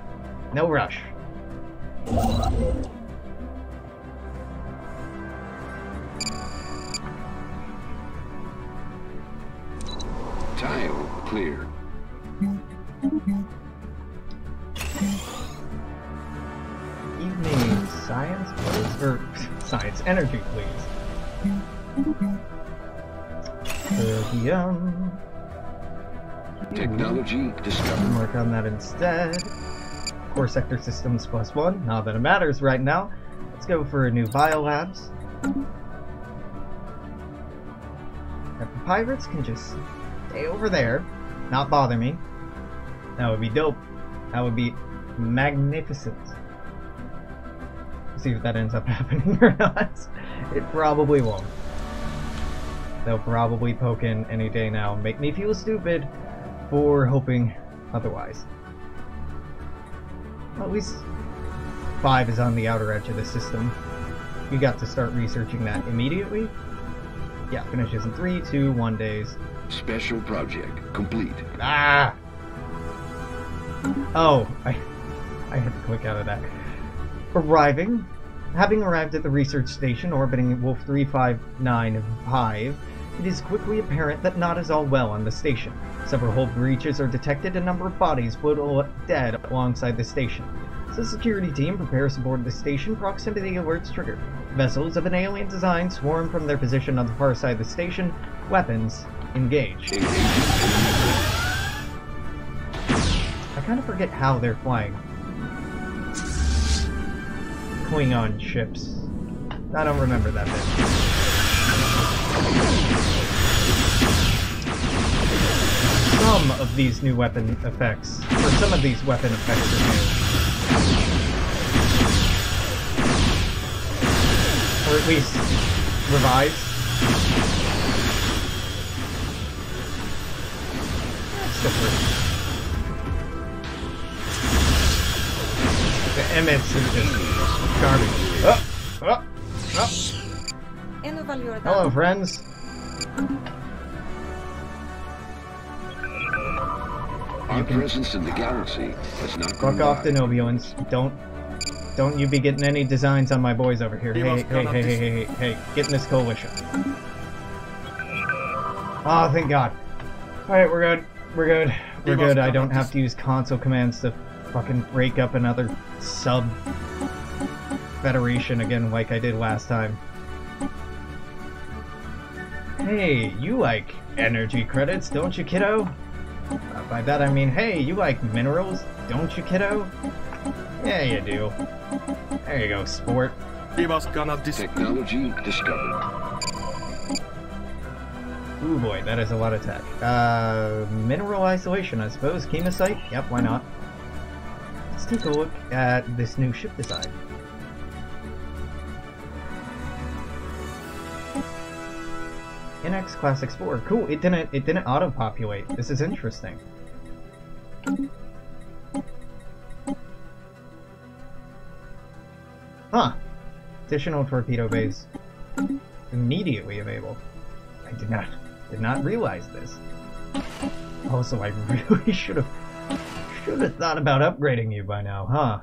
No rush. Tile clear. Evening science, please. Or, science energy, please. Technology discovered. Work on that instead. Core sector systems +1. Not that it matters right now. Let's go for a new biolabs. If the pirates can just stay over there, not bother me, that would be dope. That would be magnificent. See if that ends up happening or not. It probably won't. They'll probably poke in any day now and make me feel stupid for hoping otherwise. Well, at least 5 is on the outer edge of the system. You got to start researching that immediately. Yeah, finishes in 3, 2, 1 days. Special project complete. Ah! Oh, I had to click out of that. Having arrived at the research station orbiting Wolf 3595, it is quickly apparent that not is all well on the station. Several hull breaches are detected, a number of bodies float dead alongside the station. As the security team prepares to board the station, proximity alerts triggered. Vessels of an alien design swarm from their position on the far side of the station. Weapons engage. I kind of forget how they're flying. Klingon ships. I don't remember that bit. Some of these new weapon effects, or some of these weapon effects are new. Or at least revised. Still pretty. The emits is just garbage. Hello, friends. Our presence in the galaxy has not Fuck gone off, by. Denobians. Don't you be getting any designs on my boys over here. Hey, get in this coalition. Oh, thank God. Alright, we're good. We're good. I don't have to use console commands to fucking break up another sub-federation again like I did last time. Hey, you like energy credits, don't you, kiddo? By that I mean, hey, you like minerals, don't you, kiddo? Yeah, you do. There you go, sport. Technology discovered. Ooh boy, that is a lot of tech. Mineral isolation, I suppose. Chemosite? Yep, why not? Let's take a look at this new ship design. NX Class Explorer. Cool, it didn't auto-populate. This is interesting. Huh. Additional torpedo bays. Immediately available. I did not realize this. Also, I really should have thought about upgrading you by now, huh?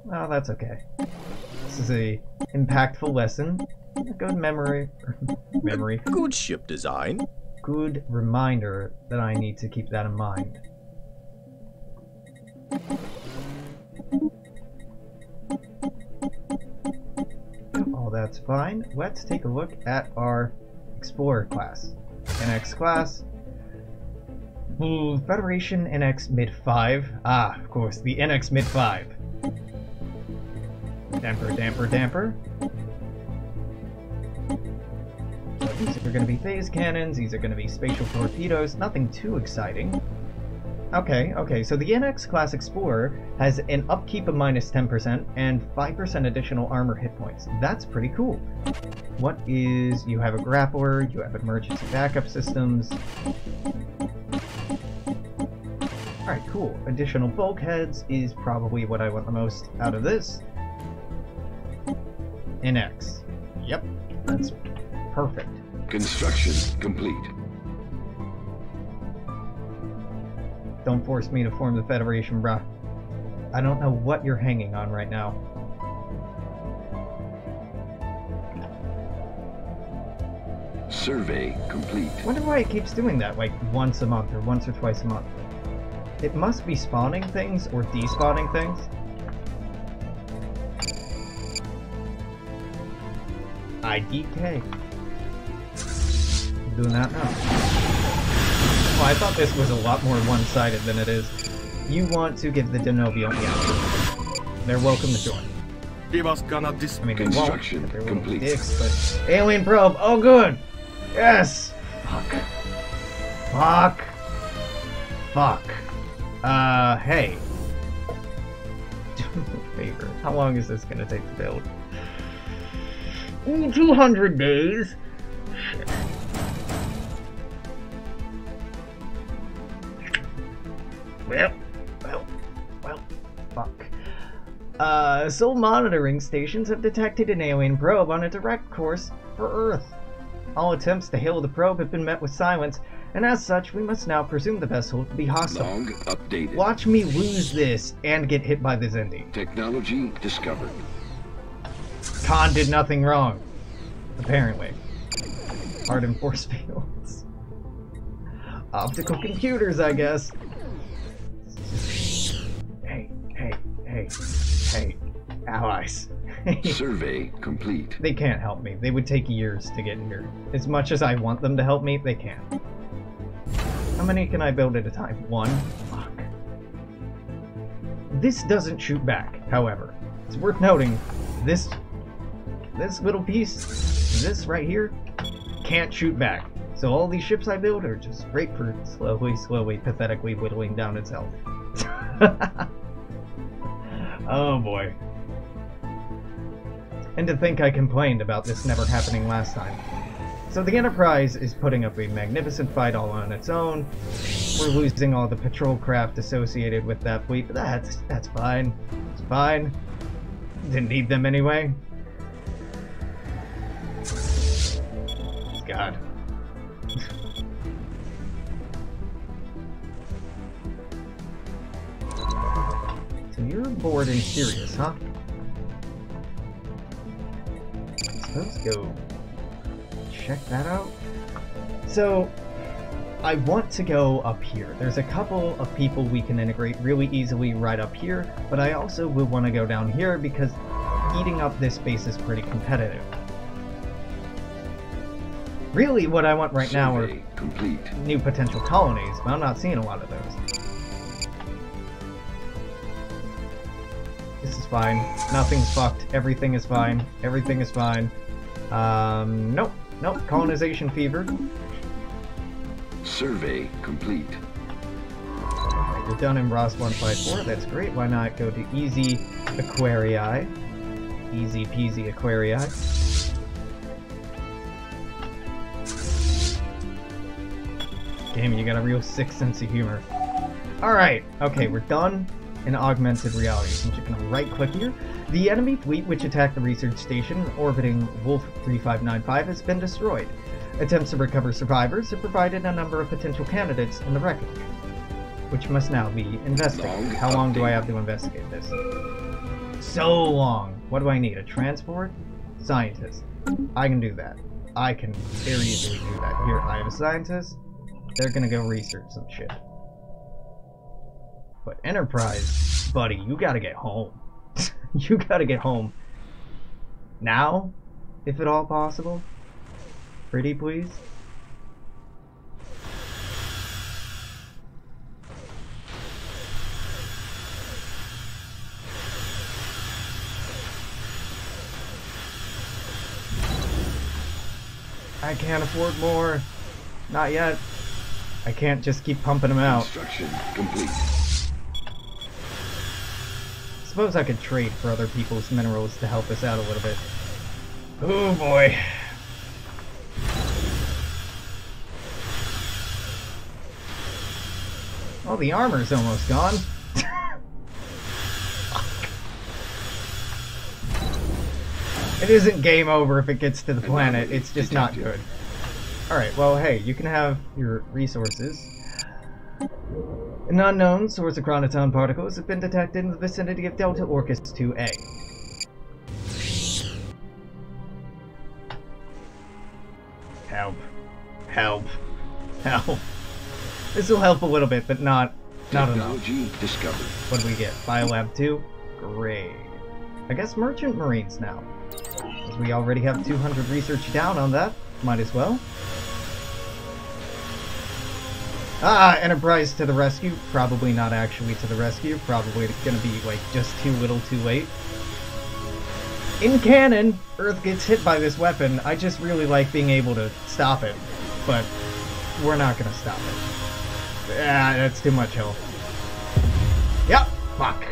Well, that's okay. This is a impactful lesson. A good memory. Good ship design. Good reminder that I need to keep that in mind. All that's fine. Let's take a look at our Explorer class. NX class. Federation NX Mid 5. Ah, of course, the NX Mid 5. Damper. These are going to be phase cannons, these are going to be spatial torpedoes, nothing too exciting. Okay, so the NX Class Explorer has an upkeep of minus 10% and 5% additional armor hit points. That's pretty cool. What is... you have a grappler, you have emergency backup systems. Alright, cool. Additional bulkheads is probably what I want the most out of this. NX. Yep, that's perfect. Construction complete. Don't force me to form the Federation, bruh. I don't know what you're hanging on right now. Survey complete. Wonder why it keeps doing that, like once a month or once or twice a month. It must be spawning things or despawning things. IDK. Do not know. Oh, I thought this was a lot more one-sided than it is. You want to give the Denovio... yeah. They're welcome to join. I mean, they won't, they're little dicks, but... Alien probe! Oh, good! Yes! Fuck. Hey. Do me a favor. How long is this gonna take to build? 200 days? Shit. Well, fuck. Soul monitoring stations have detected an alien probe on a direct course for Earth. All attempts to hail the probe have been met with silence, and as such, we must now presume the vessel to be hostile. Log updated. Watch me lose this and get hit by the Zindi. Technology discovered. Khan did nothing wrong. Apparently. Hardened force fields. Optical computers, I guess. Hey, allies. Survey complete. They can't help me. They would take years to get here. As much as I want them to help me, they can't. How many can I build at a time? One? Fuck. This doesn't shoot back, however. It's worth noting, this little piece, this right here, can't shoot back. So all these ships I build are just great for slowly, pathetically whittling down its health. Oh boy. And to think I complained about this never happening last time. So the Enterprise is putting up a magnificent fight all on its own. We're losing all the patrol craft associated with that fleet, but that's fine. It's fine. Didn't need them anyway. God. So you're bored and serious, huh? So let's go check that out. So I want to go up here. There's a couple of people we can integrate really easily right up here, but I also will want to go down here because eating up this space is pretty competitive. Really, what I want right now are new potential colonies, but I'm not seeing a lot of those. This is fine. Nothing's fucked. Everything is fine. Everything is fine. Nope. Colonization fever. Survey complete. Alright, we're done in Ross 154. That's great. Why not go to Easy Aquarii? Easy peasy Aquarii. Damn, you got a real sick sense of humor. Alright, okay, we're done in augmented reality. So I'm just gonna right-click here. The enemy fleet which attacked the research station orbiting Wolf 3595 has been destroyed. Attempts to recover survivors have provided a number of potential candidates in the wreckage, which must now be investigated. How long do I have to investigate this? So long! What do I need? A transport? Scientist. I can do that. I can very easily do that. Here, I have a scientist. They're gonna go research some shit. But Enterprise, buddy, you gotta get home. You gotta get home. Now? If at all possible? Pretty please? I can't afford more. Not yet. I can't just keep pumping them out. Construction complete. Suppose I could trade for other people's minerals to help us out a little bit. Oh boy. Oh, the armor's almost gone. It isn't game over if it gets to the planet, it's just not good. Alright, well hey, you can have your resources. An unknown source of chronoton particles have been detected in the vicinity of Delta Orcus 2A. Help. Help. Help. This will help a little bit, but not enough. Technology discovered. What do we get? Biolab 2? Great. I guess Merchant Marines now. As we already have 200 research down on that, might as well. Ah, Enterprise to the rescue. Probably not actually to the rescue. Probably gonna be, like, just too little too late. In canon, Earth gets hit by this weapon. I just really like being able to stop it. But we're not gonna stop it. Ah, that's too much health. Yep, fuck.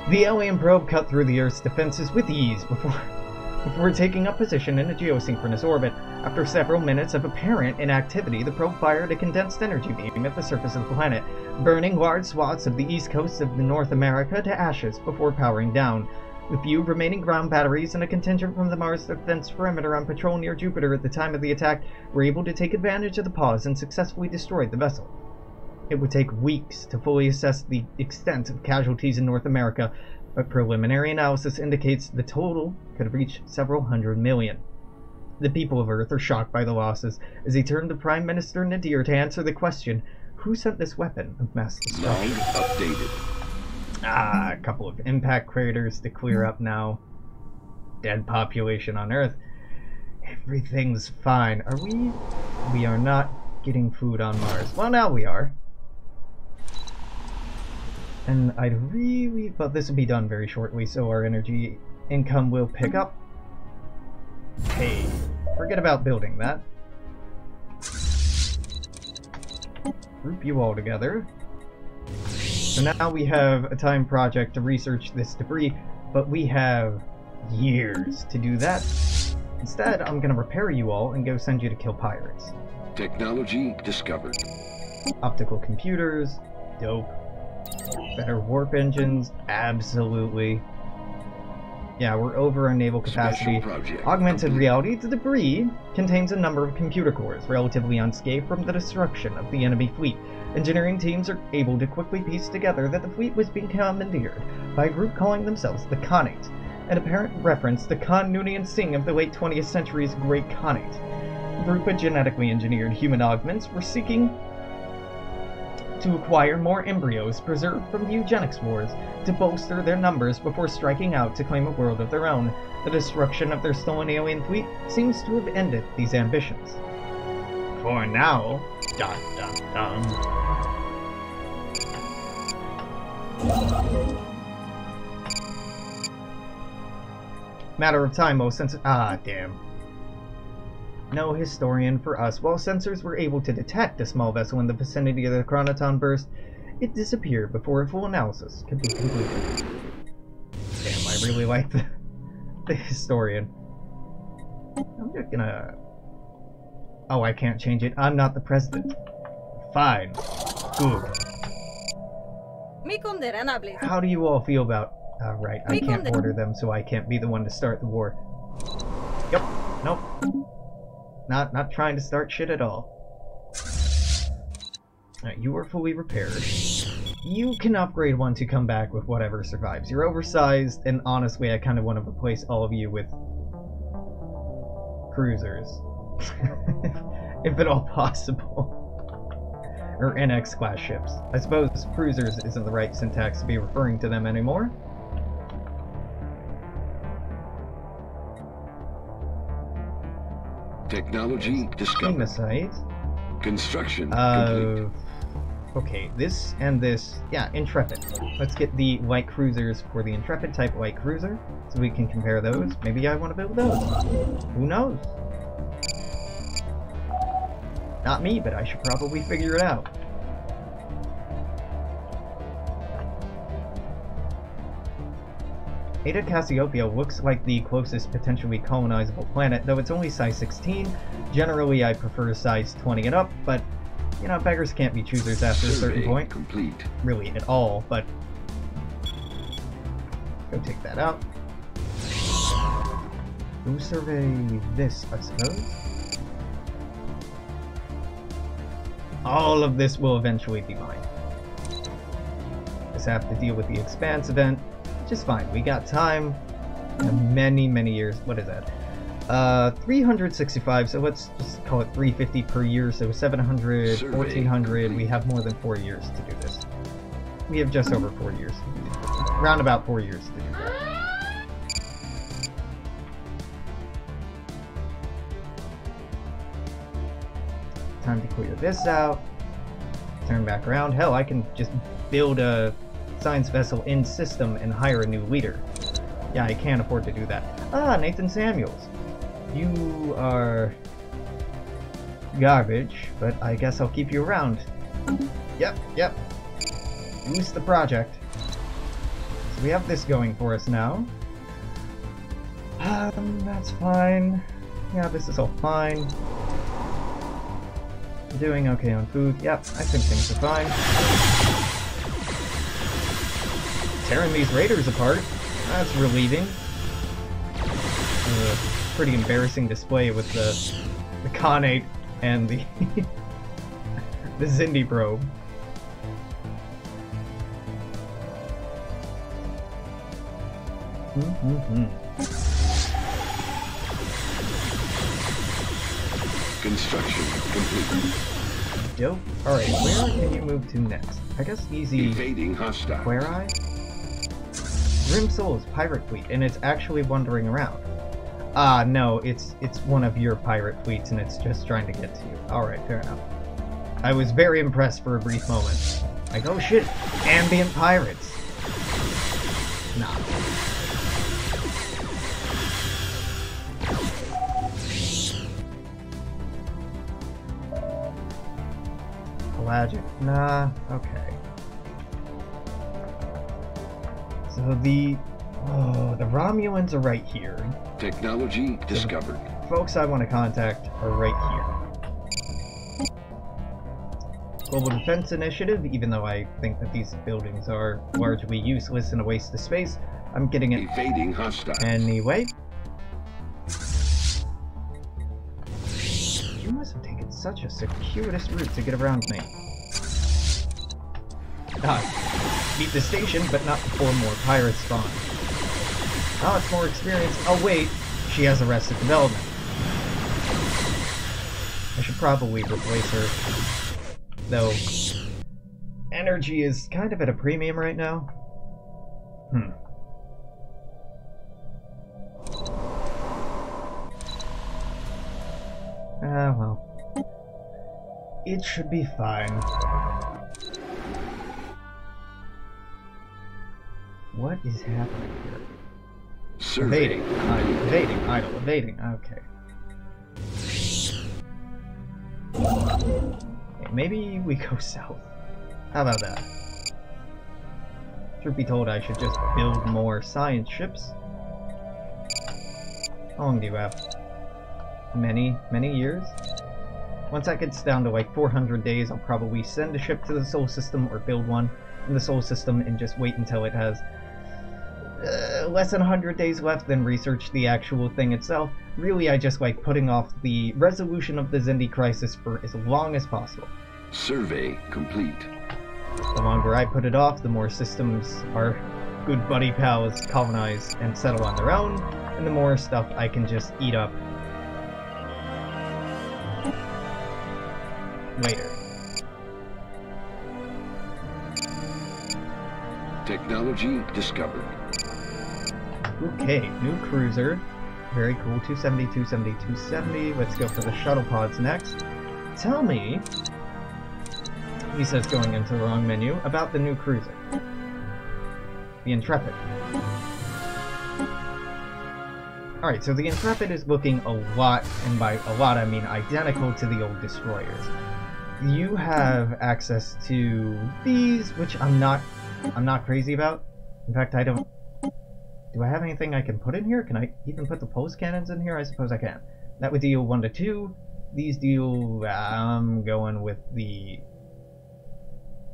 The alien probe cut through the Earth's defenses with ease before taking up position in a geosynchronous orbit. After several minutes of apparent inactivity, the probe fired a condensed energy beam at the surface of the planet, burning large swaths of the east coast of North America to ashes before powering down. The few remaining ground batteries and a contingent from the Mars defense perimeter on patrol near Jupiter at the time of the attack were able to take advantage of the pause and successfully destroy the vessel. It would take weeks to fully assess the extent of casualties in North America, but preliminary analysis indicates the total could reach several hundred million. The people of Earth are shocked by the losses as they turn to Prime Minister Nadir to answer the question, who sent this weapon of mass destruction? Log updated. Ah, a couple of impact craters to clear up now. Dead population on Earth. Everything's fine. Are we? We are not getting food on Mars. Well, now we are. And I'd really... But this will be done very shortly, so our energy income will pick up. Hey, forget about building that. Group you all together. So now we have a time project to research this debris, but we have years to do that. Instead, I'm gonna repair you all and go send you to kill pirates. Technology discovered. Optical computers, dope. Better warp engines, absolutely. Yeah, we're over our naval capacity. Augmented reality, the debris contains a number of computer cores, relatively unscathed from the destruction of the enemy fleet. Engineering teams are able to quickly piece together that the fleet was being commandeered by a group calling themselves the Khanate, an apparent reference to Khan Noonien Singh of the late 20th century's Great Khanate. A group of genetically engineered human augments were seeking to acquire more embryos preserved from the eugenics wars to bolster their numbers before striking out to claim a world of their own. The destruction of their stolen alien fleet seems to have ended these ambitions. For now, dun dun dun. Matter of time, most sensors. Ah, damn. No historian for us. While sensors were able to detect a small vessel in the vicinity of the chronoton burst, it disappeared before a full analysis could be completed. Damn, I really like the historian. I'm just gonna... Oh, I can't change it. I'm not the president. Fine. Good. How do you all feel about... right, I can't order them, so I can't be the one to start the war. Yep. Nope. Not trying to start shit at all. Alright, you are fully repaired. You can upgrade one to come back with whatever survives. You're oversized, and honestly, I kind of want to replace all of you with cruisers. If at all possible. Or NX class ships. I suppose cruisers isn't the right syntax to be referring to them anymore. Technology discovered. Site. Construction complete. Okay, this and this. Yeah, Intrepid. Let's get the light cruisers for the Intrepid type light cruiser, so we can compare those. Maybe I want to build those. Who knows? Not me, but I should probably figure it out. Eta Cassiopeia looks like the closest potentially colonizable planet, though it's only size 16. Generally, I prefer size 20 and up, but, you know, beggars can't be choosers after a certain point. Complete. Really, at all, but... Go take that out. Go survey this, I suppose. All of this will eventually be mine. Just have to deal with the Expanse event. Just fine. We got time. Many, many years. What is that? 365, so let's just call it 350 per year, so 700, 1400. We have more than 4 years to do this. We have just over 4 years. Round about 4 years to do that. Time to clear this out. Turn back around. Hell, I can just build a science vessel in system and hire a new leader. Yeah, I can't afford to do that. Ah, Nathan Samuels. You are garbage, but I guess I'll keep you around. Yep. Boost the project. So we have this going for us now. That's fine. Yeah, this is all fine. Doing okay on food. Yep, I think things are fine. Tearing these raiders apart. That's relieving. Pretty embarrassing display with the Khanate and the the Xindi probe. Construction complete. Dope. Alright, where can you move to next? I guess easy. Evading hostile. Where I? Grim Souls pirate fleet, and it's actually wandering around. Ah, no, it's one of your pirate fleets, and it's just trying to get to you. Alright, fair enough. I was very impressed for a brief moment. Like, oh shit, ambient pirates. Nah. Pelagic, nah, okay. So the Romulans are right here. Technology discovered. The folks I want to contact are right here. Global Defense Initiative, even though I think that these buildings are largely useless and a waste of space, I'm getting it Evading hostile. anyway. You must have taken such a circuitous route to get around me. Beat the station, but not before more pirates spawn. Oh, it's more experience. Oh wait, she has Arrested Development. I should probably replace her. Though, energy is kind of at a premium right now. Ah, well. It should be fine. What is happening here? Survey. Evading, idle, evading. Okay. Maybe we go south. How about that? Truth be told, I should just build more science ships. How long do you have? Many years? Once that gets down to like 400 days, I'll probably send a ship to the Sol System or build one in the Sol System and just wait until it has less than 100 days left, then research the actual thing itself. Really, I just like putting off the resolution of the Xindi crisis for as long as possible. Survey complete. The longer I put it off, the more systems our good buddy pals colonize and settle on their own, and the more stuff I can just eat up later. Technology discovered. Okay, new cruiser. Very cool. 270, 270, 270. Let's go for the shuttle pods next. Tell me, he says, going into the wrong menu, about the new cruiser. The Intrepid. Alright, so the Intrepid is looking a lot, and by a lot I mean identical to the old destroyers. You have access to these, which I'm not crazy about. In fact, I don't... Do I have anything I can put in here? Can I even put the pulse cannons in here? I suppose I can. That would deal 1 to 2. These deal... I'm going with the...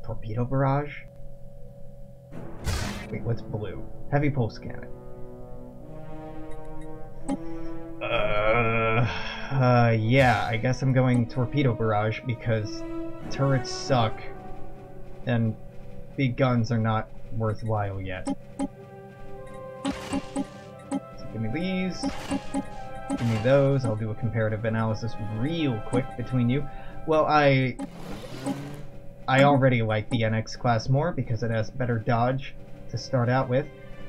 Torpedo barrage? Wait, what's blue? Heavy pulse cannon. Yeah, I guess I'm going torpedo barrage because turrets suck and big guns are not worthwhile yet. So give me these, give me those. I'll do a comparative analysis real quick between you. Well, I already like the NX class more because it has better dodge to start out with.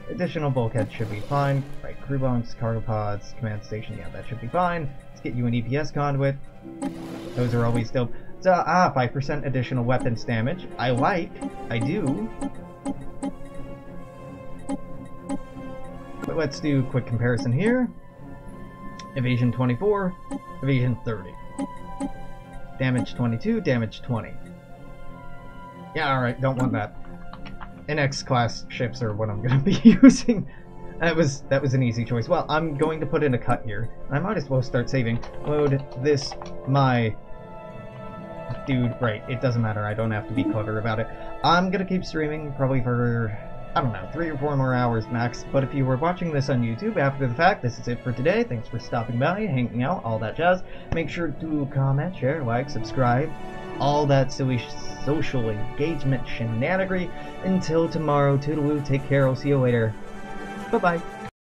Additional bulkheads should be fine. Right, crew bunks, cargo pods, command station, yeah, that should be fine. Let's get you an EPS conduit. Those are always dope. So, 5% additional weapons damage. I do. But let's do a quick comparison here. Evasion 24, evasion 30. Damage 22, damage 20. Yeah, alright, don't want that. NX class ships are what I'm going to be using. That was an easy choice. Well, I'm going to put in a cut here. I might as well start saving. Load this, my... Dude, right, it doesn't matter. I don't have to be clever about it. I'm going to keep streaming probably for, I don't know, 3 or 4 more hours max. But if you were watching this on YouTube after the fact, this is it for today. Thanks for stopping by, hanging out, all that jazz. Make sure to comment, share, like, subscribe. All that silly social engagement shenanigans. Until tomorrow, toodaloo, take care, I'll see you later. Bye-bye.